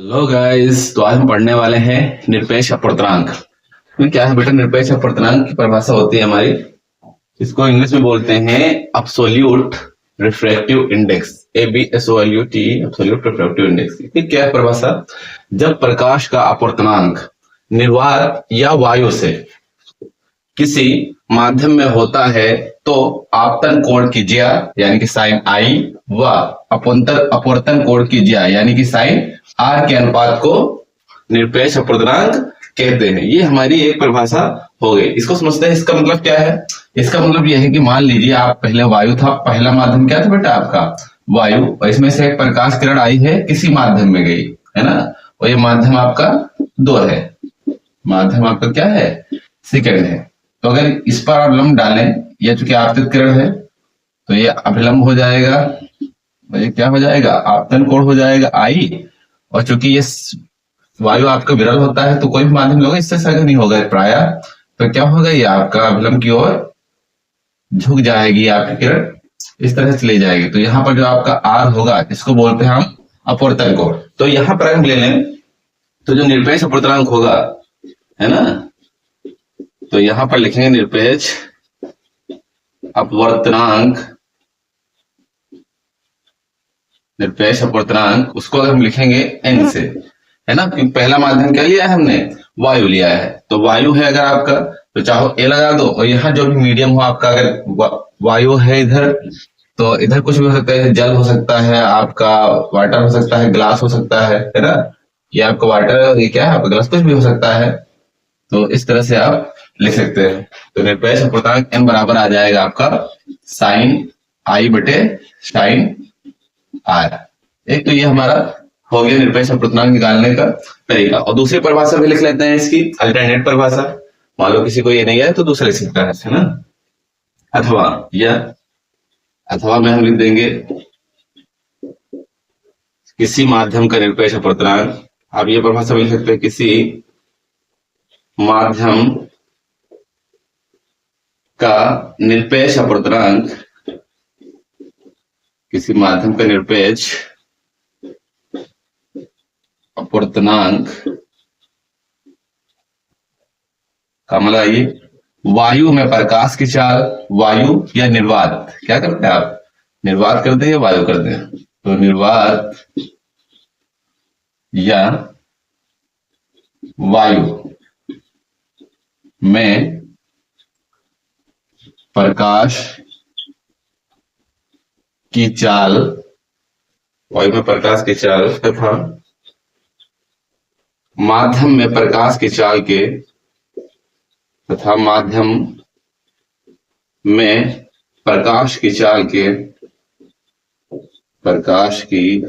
Hello guys, तो आज हम पढ़ने वाले हैं निरपेक्ष अपवर्तनांक। इसमें क्या है बेटा, निरपेक्ष अपवर्तनांक की परिभाषा होती है हमारी। इसको इंग्लिश में बोलते हैं absolute refractive index, ABSOLUT, absolute refractive index. इसकी क्या है परिभाषा? जब प्रकाश का अपवर्तनांक निर्वात या वायु से किसी माध्यम में होता है तो आपतन कोण की ज्या यानी कि साइन आई व अपवर्तन कोण की ज्या यानी कि साइन आर के अनुपात को निरपेक्ष अपवर्तनांक कहते हैं। ये हमारी एक परिभाषा हो गई। इसको समझते हैं। इसका मतलब क्या है? इसका मतलब यह है कि मान लीजिए आप पहले वायु था, पहला माध्यम क्या था बेटा आपका? वायु। और इसमें से एक प्रकाश किरण आई है, किसी माध्यम में गई है ना, और ये माध्यम आपका दो है। माध्यम आपका क्या है? सेकंड है। तो अगर इस पर आप लंब डालें, यह चूंकि आपतित किरण है तो ये अभिलंब हो जाएगा, ये क्या हो जाएगा? आपतन कोण हो जाएगा आई। और चूंकि ये वायु आपका विरल होता है तो कोई भी माध्यम होगा इससे सघन नहीं होगा प्राय, तो क्या होगा? ये आपका अभिलंब की ओर झुक जाएगी, आपकी किरण इस तरह से चली जाएगी। तो यहाँ पर जो आपका आर होगा इसको बोलते हैं हम अपवर्तन कोण। तो यहाँ पर हम ले लें तो जो निरपेक्ष अपवर्तनांक होगा, है ना, तो यहां पर लिखेंगे निरपेक्ष अपवर्तनांक। निरपेक्ष अपवर्तनांक उसको अगर हम लिखेंगे एन से, है ना, क्योंकि पहला माध्यम क्या लिया है हमने? वायु लिया है। तो वायु है अगर आपका तो चाहो ए लगा दो, और यहाँ जो भी मीडियम हो आपका, अगर वायु है इधर तो इधर कुछ भी हो सकता है, जल हो सकता है, आपका वाटर हो सकता है, ग्लास हो सकता है ना, ये आपका वाटर, ये क्या है आपका ग्लास, कुछ भी हो सकता है। तो इस तरह से आप लिख सकते हैं। तो निरपेक्ष अपवर्तनांक एन बराबर आ जाएगा आपका साइन आई बटे साइन आर। एक तो ये हमारा हो गया निरपेक्ष अपवर्तनांक निकालने का तरीका। और दूसरी परिभाषा भी लिख लेते हैं इसकी, अल्टरनेट परिभाषा। मान लो किसी को ये नहीं है तो दूसरा लिख सकता है ना, अथवा या अथवा में हम लिख देंगे किसी माध्यम का निरपेक्ष अपवर्तनांक। आप ये परिभाषा भी लिख सकते हैं, किसी माध्यम का निरपेक्ष अपवर्तनांक, किसी माध्यम का निरपेक्ष अपवर्तनांक का मतलब ये वायु में प्रकाश की चाल, वायु या निर्वात, क्या करते हैं आप? निर्वात करते हैं या वायु करते हैं? तो निर्वात या वायु में प्रकाश की चाल, वायु में प्रकाश की चाल तथा माध्यम में प्रकाश की चाल के, तथा माध्यम में प्रकाश की चाल के, प्रकाश की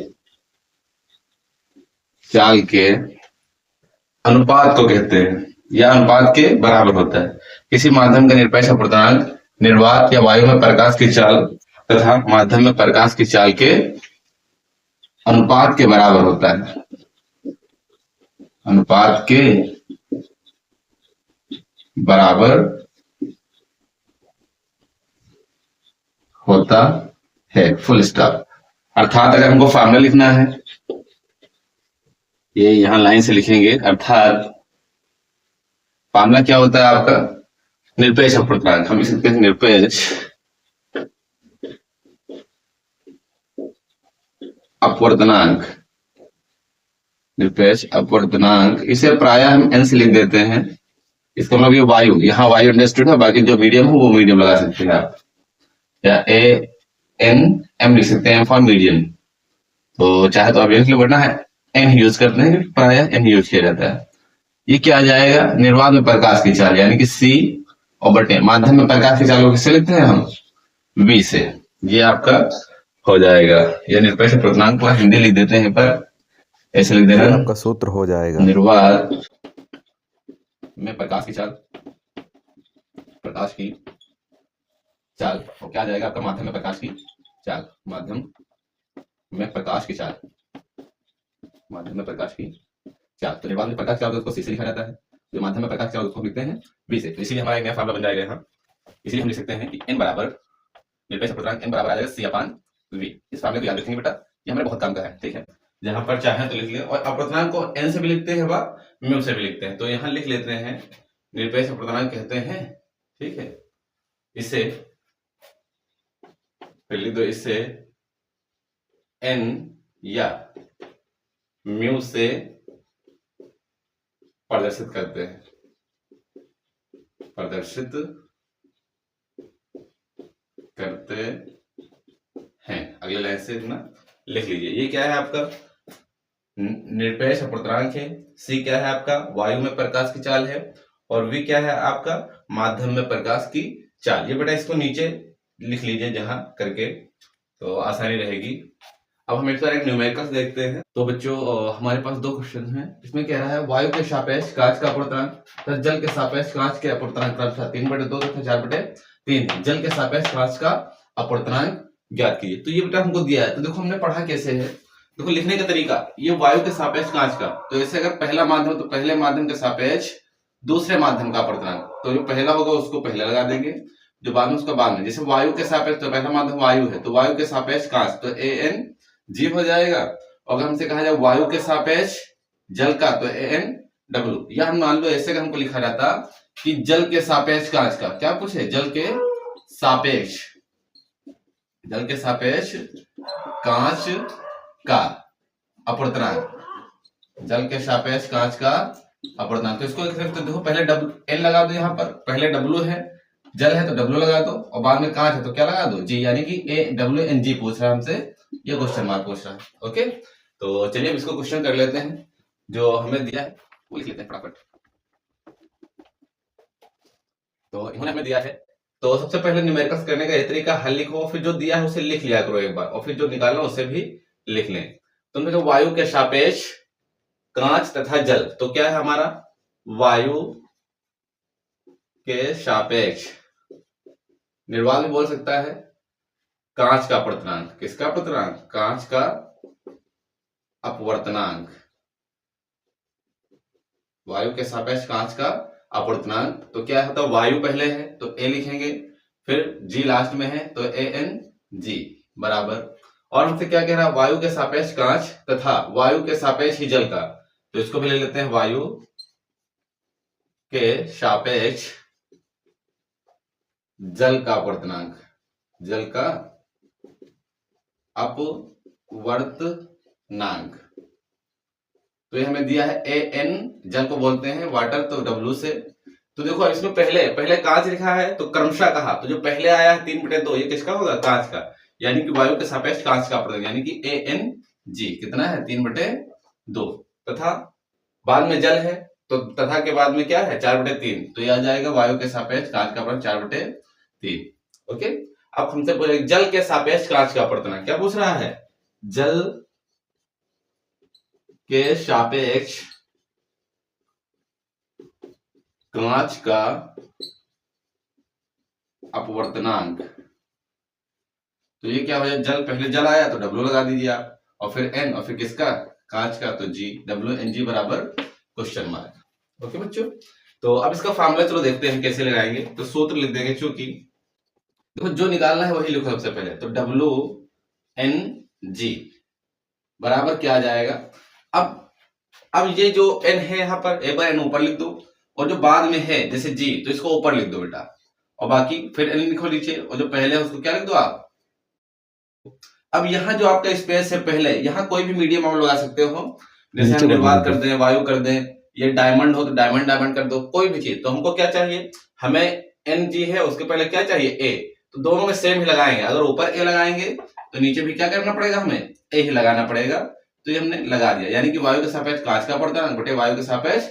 चाल के अनुपात को कहते हैं, या अनुपात के बराबर होता है। किसी माध्यम का निरपेक्ष अपवर्तनांक निर्वात या वायु में प्रकाश की चाल तथा माध्यम में प्रकाश की चाल के अनुपात के बराबर होता है, अनुपात के बराबर होता है, फुल स्टॉप। अर्थात अगर हमको फार्मूला लिखना है, ये यहां लाइन से लिखेंगे, अर्थात फार्मूला क्या होता है आपका? निरपेक्ष अपवर्तनांक। हम लिख सकते हैं निरपेक्ष अपवर्तनांक, निरपेक्ष अपवर्तनांक, इसे प्रायः हम एन से लिख देते हैं। इसका मतलब ये वायु, यहाँ वायु अंडरस्टूड है, बाकी जो मीडियम हो वो मीडियम लगा सकते हैं आप, या ए एन एम लिख सकते हैं फॉर मीडियम। तो चाहे तो आप लिख लो, वरना है एन यूज करते हैं, प्रायः एन यूज किया जाता है। ये क्या आ जाएगा? निर्वात में प्रकाश की चाल यानी कि सी, और बटे माध्यम में प्रकाश की चाल को किससे लिखते हैं हम? वी से। ये आपका हो जाएगा। ये निरपेक्ष अपवर्तनांक को हिंदी लिख देते हैं, पर ऐसे लिख देना, आपका सूत्र हो जाएगा निर्वात में प्रकाश की चाल, प्रकाश की चाल, और क्या आ जाएगा आपका? माध्यम में प्रकाश की चाल, माध्यम में प्रकाश की चाल, माध्यम में प्रकाश की चाल। तो निर्वात में प्रकाश चाल उसको सी से लिखा जाता है, जो माध्यम में प्रकाश चाल उसको लिखते हैं बी से। तो इसीलिए हमारा एक नया फार्मूला बन जाएगा यहाँ। इसीलिए हम लिख सकते हैं कि एन बराबर, निरपेक्ष अपवर्तनांक एन बराबर आ जाएगा सी अपान वी। इस फार्मूले को याद रखेंगे बेटा, ये हमारे बहुत काम का है, ठीक है। जहां पर चाहे तो लिख ले, और अपूर्णांक को n से भी लिखते हैं म्यू से भी लिखते हैं, तो यहां लिख लेते हैं निरपेक्ष अपूर्णांक कहते हैं। ठीक है, इसे फिर लिख दो, इसे n या म्यू से प्रदर्शित करते हैं, प्रदर्शित करते हैं। अगले लाइन से इतना लिख लीजिए। ये क्या है आपका निरपेक्ष अपूर्णांक है, सी क्या है आपका वायु में प्रकाश की चाल है, और वी क्या है आपका माध्यम में प्रकाश की चाल। ये बेटा इसको नीचे लिख लीजिए जहां करके, तो आसानी रहेगी। अब हम एक न्यूमेरिकल्स देखते हैं। तो बच्चों हमारे पास दो क्वेश्चन हैं। इसमें कह रहा है वायु के सापेक्ष कांच का अपूर्णांक तथा जल के सापेक्ष कांच के अपूर्णांक क्रमशः 3/2 तथा 4/3 है। जल के सापेक्ष कांच का अपूर्णांक ज्ञात कीजिए। तो ये बेटा हमको दिया है, तो देखो हमने पढ़ा कैसे है, देखो लिखने का तरीका, ये वायु के सापेक्ष कांच का, तो ऐसे अगर पहला माध्यम तो पहले माध्यम के सापेक्ष दूसरे माध्यम का अपूर्णांक, तो जो पहला होगा उसको पहले लगा देंगे, जो बाद में उसका बाद में। जैसे वायु के सापेक्ष तो पहला माध्यम वायु है, तो वायु के सापेक्ष कांच, तो AN जीव हो जाएगा। अगर हमसे कहा जाए वायु के सापेक्ष जल का, तो ANW। या हम मान लो ऐसे हमको लिखा जाता कि जल के सापेक्ष कांच का, क्या पूछे, जल के सापेक्ष, जल के सापेक्ष कांच का अपूर्णांक, जल के सापेक्ष कांच का अपूर्णांक। तो इसको देखो पहले N लगा दो, यहाँ पर पहले W है, जल है तो W लगा दो, और बाद में कांच है तो क्या लगा दो, G, यानी कि AWNG पूछ रहा है हमसे, ये क्वेश्चन मार्क पूछ रहा है। ओके, तो चलिए अब इसको क्वेश्चन कर लेते हैं, जो हमें दिया है वो लिख लेते हैं फटाफट। तो इन्होंने हमें दिया है, तो सबसे पहले न्यूमेरिकल्स करने का ये तरीका, हल लिखो, फिर जो दिया है उसे लिख लिया करो एक बार, और फिर जो निकालना उसे भी लिख लें। तो हमने कहा वायु के सापेक्ष कांच तथा जल, तो क्या है हमारा वायु के सापेक्ष, निर्वात भी बोल सकता है, कांच का अपूर्णांक, किसका अपूर्णांक, कांच का अपवर्तनांक, वायु के सापेक्ष कांच का अपूर्णांक। तो क्या होता है, वायु पहले है तो A लिखेंगे, फिर G लास्ट में है तो ANG बराबर, और हमसे क्या कह रहा है, वायु के सापेक्ष कांच तथा वायु के सापेक्ष ही जल का, तो इसको भी ले लेते हैं, वायु के सापेक्ष जल का अपूर्णांक, जल का अपवर्तनांक। तो ये हमें दिया है AN, जल को बोलते हैं वाटर, तो W से। तो देखो इसमें पहले कांच लिखा है, तो क्रमशः कहा, तो जो पहले आया है 3/2, ये किसका होगा, कांच का, यानी कि वायु के सापेक्ष कांच का अपूर्णांक, यानी कि ANG कितना है, 3/2, तथा बाद में जल है, तो तथा के बाद में क्या है, 4/3, तो यह आ जाएगा वायु के सापेक्ष कांच का अपूर्णांक 4/3। ओके, अब हमसे पूछे जल के सापेक्ष कांच का अपूर्णांक, क्या पूछ रहा है, जल के सापेक्ष कांच का अपवर्तनांक। तो ये क्या हो जाए, जल पहले जल आया तो W लगा दीजिए आप, और फिर N, और फिर किसका, कांच का, तो G, WNG बराबर क्वेश्चन मार्क। ओके बच्चों, तो अब इसका फार्मूला चलो देखते हैं कैसे लगाएंगे। तो सूत्र लिख देंगे, चूंकि देखो जो निकालना है वही लिखो सबसे पहले, तो WNG बराबर क्या आ जाएगा, अब ये जो N है यहाँ पर, एक बार N ऊपर लिख दो, और जो बाद में है जैसे G, तो इसको ऊपर लिख दो बेटा, और बाकी फिर N लिखो नीचे, और जो पहले है उसको क्या लिख दो आप। अब यहाँ जो आपका स्पेस है पहले, यहाँ कोई भी मीडियम आप लगा सकते हो, जैसे हम निर्वात कर दें, वायु कर दें, ये डायमंड हो तो डायमंड कर दो, कोई भी चीज। तो हमको क्या चाहिए, हमें NG है उसके पहले क्या चाहिए, A, तो दोनों में सेम ही लगाएंगे। अगर ऊपर A लगाएंगे तो नीचे भी क्या करना पड़ेगा, हमें A ही लगाना पड़ेगा। तो ये हमने लगा दिया, यानी कि वायु के सापेक्ष कांच का अपूर्णांक बटे वायु के सापेक्ष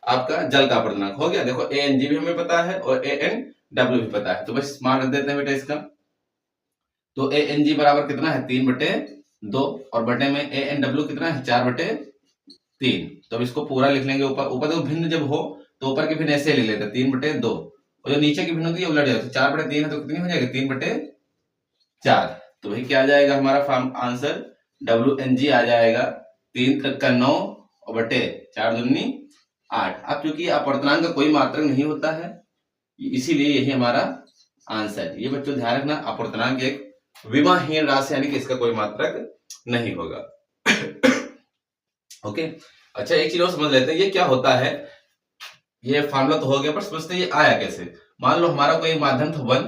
आपका जल का अपूर्णांक हो गया। देखो ANG भी हमें पता है और ANW भी पता है, तो बस मान रख देते हैं बेटा इसका। तो ANG बराबर कितना है, 3/2, और बटे में ANW कितना है, 4/3। तो अब इसको पूरा लिख लेंगे, ऊपर देखो भिन्न जब हो तो ऊपर के भिन्न ऐसे ले लेते हैं, 3/2, और जो नीचे की भिन्न होती है उलट जाए, तो 4/3 है तो कितनी हो जाएगी, 3/4। तो वही क्या आ जाएगा हमारा फॉर्म आंसर, WNG आ जाएगा 3 का 9 और बटे 4 दूनी 8। अब क्योंकि अपूर्णांक का कोई मात्रक नहीं होता है, इसीलिए यही हमारा आंसर। ये बच्चों ध्यान रखना, अपूर्णांक एक विमाहीन राशि, यानी कि इसका कोई मात्रक नहीं होगा। ओके, अच्छा एक चीज और समझ लेते हैं, ये क्या होता है। ये फार्मूला तो हो गया, पर समझते हैं ये आया कैसे। मान लो हमारा कोई माध्यम था 1,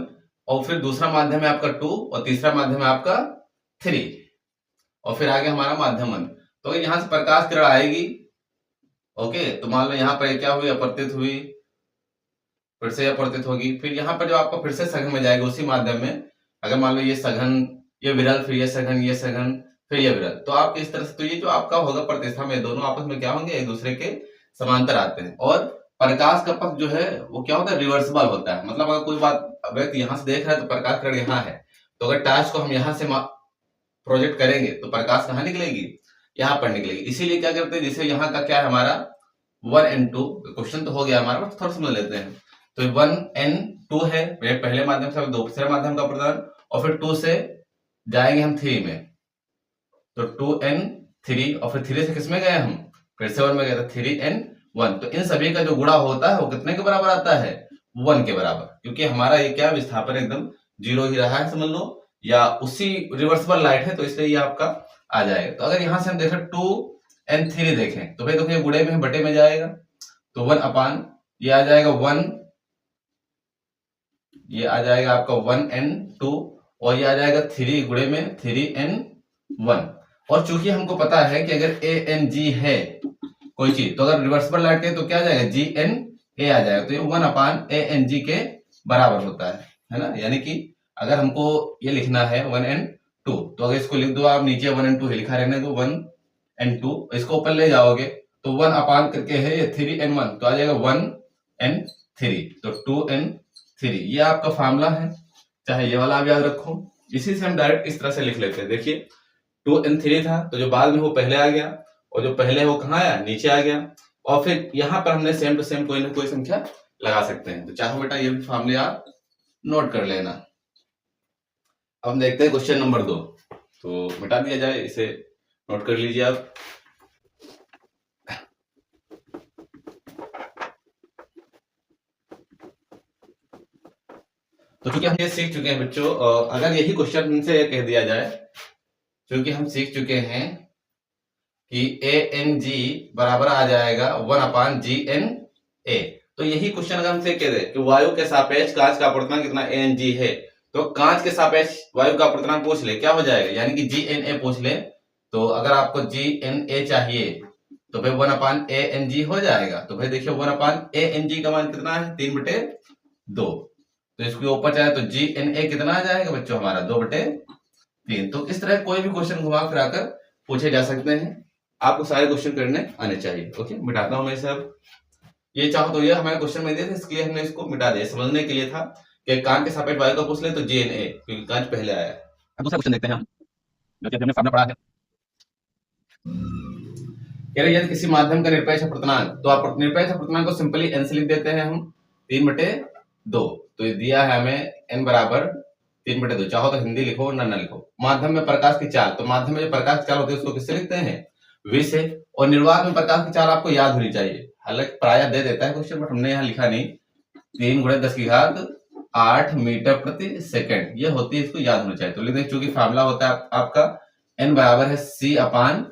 और फिर दूसरा माध्यम है आपका 2, और तीसरा माध्यम है आपका 3, और फिर आगे हमारा माध्यम 1। तो यहां से प्रकाश किरण आएगी, ओके, तो मान लो यहाँ पर क्या हुई, अपवर्तित हुई, फिर से अपवर्तित होगी, फिर यहाँ पर जो आपका फिर से सघन में जाएगी उसी माध्यम में। अगर मान लो ये सघन, ये विरल, फिर ये सघन, ये सघन, फिर ये विरल, तो आप इस तरह से, तो ये जो आपका होगा प्रतिष्ठा में, दोनों आपस में क्या होंगे, एक दूसरे के समांतर आते हैं। और प्रकाश का पथ जो है वो क्या होता है, रिवर्सिबल होता है। मतलब अगर कोई बात व्यक्ति यहाँ से देख रहा है तो प्रकाश किरण यहाँ है, तो अगर टार्च को हम यहाँ से प्रोजेक्ट करेंगे तो प्रकाश कहाँ निकलेगी, यहाँ पर निकलेगी। इसीलिए क्या करते हैं, जैसे यहाँ का क्या है हमारा 1 and 2, क्वेश्चन तो हो गया हमारा, बस थोड़ा समझ लेते हैं। तो 1 and 2 है पहले माध्यम से दूसरे माध्यम का प्रदान, और फिर 2 से जाएंगे हम 3 में, तो 2 and 3, और फिर 3 से किसमें गए हम, फिर से 1 में गए, तो 3 and 1। तो इन सभी का जो गुणा होता है वो कितने के बराबर आता है, 1 के बराबर, क्योंकि हमारा ये क्या विस्थापन एकदम 0 ही रहा है समझ लो, या उसी रिवर्सिबल लाइट है, तो इसलिए ये आपका आ जाएगा। तो अगर यहां से हम देखें 2 and 3 देखें, तो भाई देखो ये गुणे में है, बटे में जाएगा, तो 1 अपान ये आ जाएगा 1, ये आ जाएगा आपका 1 and 2, और ये आ जाएगा 3 गुणे में 3 and 1। और चूंकि हमको पता है कि अगर ए एन जी है कोई चीज, तो अगर रिवर्सिबल लाइट के तो क्या आ जाएगा, जी एन ए आ जाएगा, तो ये 1 अपान ए एन जी के बराबर होता है ना। यानी कि अगर हमको ये लिखना है 1 and 2, तो अगर इसको लिख दो आप नीचे 1 and 2 लिखा रहने दो, 1 and 2, इसको ऊपर ले जाओगे तो 1 अपान करके है ये 3 and 1, तो आ जाएगा 1 and 3, तो 2 and 3। ये आपका फार्मूला है, चाहे ये वाला आप याद रखो। इसी से हम डायरेक्ट इस तरह से लिख लेते हैं। देखिए 2 and 3 था, तो जो बाद में वो पहले आ गया, और जो पहले है वो कहाँ आया, नीचे आ गया, और फिर यहाँ पर हमने सेम टू सेम कोई ना कोई संख्या लगा सकते हैं। तो चाहो बेटा ये भी फार्मूले आप नोट कर लेना। अब हम देखते हैं क्वेश्चन नंबर 2, तो मिटा दिया जाए, इसे नोट कर लीजिए आप। तो चूंकि हम ये सीख चुके हैं बच्चों, अगर यही क्वेश्चन से कह दिया जाए, क्योंकि हम सीख चुके हैं कि ए एन जी बराबर आ जाएगा 1 अपान जी एन ए, तो यही क्वेश्चन अगर हमसे कह दे कि वायु के सापेक्ष कांच का अपवर्तनांक कितना ए एन जी है, तो कांच के सापेक्ष वायु का अपवर्तनांक पूछ ले, क्या हो जाएगा, यानी कि जी एन ए पूछ ले, तो अगर आपको जी एन ए चाहिए तो भाई 1 अपान ए एन जी हो जाएगा। तो भाई देखिए 1 अपान ए एन जी का मान कितना है, 3/2, तो इसके ऊपर चाहे तो जी एन ए कितना आ जाएगा बच्चों हमारा, 2/3। तो इस तरह कोई भी क्वेश्चन घुमा फिरा कर पूछे जा सकते हैं, आपको सारे क्वेश्चन करने आने चाहिए। ओके, मिटाता हूं मैं सब। ये चाहो तो ये हमारे क्वेश्चन में दिए थे, इसलिए हमने इसको मिटा दिया, समझने के लिए था कि कांच के सापेक्ष वायु का पूछ ले तो जी एन ए, क्योंकि कांच पहले आया है। अब दूसरा क्वेश्चन देखते हैं हम, जो कि हमने सामने पढ़ा है। कह रहे यदि किसी माध्यम का निरपेक्ष अपवर्तनांक, तो आप निरपेक्ष अपवर्तनांक को सिंपली एन से लिख देते हैं हम, 3/2। तो ये दिया है हमें एन बराबर 3/2, चाहो तो हिंदी लिखो ना लिखो। माध्यम में प्रकाश की चाल, तो माध्यम में जो प्रकाश की चाल होती है उसको किससे लिखते हैं, वी से। और निर्वात में प्रकाश की चाल आपको याद होनी चाहिए, हालांकि प्रायः दे देता है क्वेश्चन, बट हमने यहाँ लिखा नहीं, 3 × 10⁸ मीटर प्रति सेकंड, ये होती है, इसको याद होना चाहिए। तो लेकिन चूंकि फार्मूला होता है आपका एन बराबर है सी अपान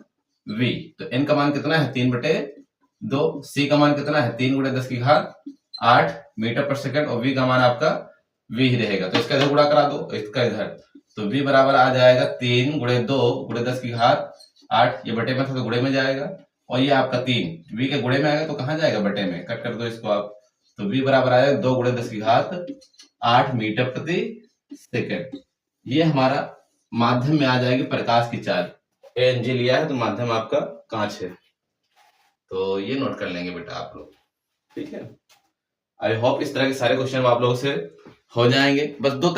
वी, तो एन का मान कितना है, 3/2, सी का मान कितना है, 3 × 10⁸ मीटर पर सेकंड, और वी का मान आपका वी ही रहेगा। तो इसका इधर गुणा करा दो, इसका इधर, तो वी बराबर आ जाएगा 3 × 2 × 10⁸, ये बटे में था तो गुणे में जाएगा, और ये आपका 3 वी के गुणे में आएगा तो कहाँ जाएगा, बटे में, कट कर दो इसको आप, तो वी बराबर आएगा 2 × 10⁸ मीटर प्रति सेकंड। ये हमारा माध्यम में आ जाएगी प्रकाश की चाल। एन जी लिया है तो माध्यम आपका कांच है, तो ये नोट कर लेंगे बेटा आप लोग, ठीक है। आई होप इस तरह के सारे क्वेश्चन आप लोगों से हो जाएंगे। बस 2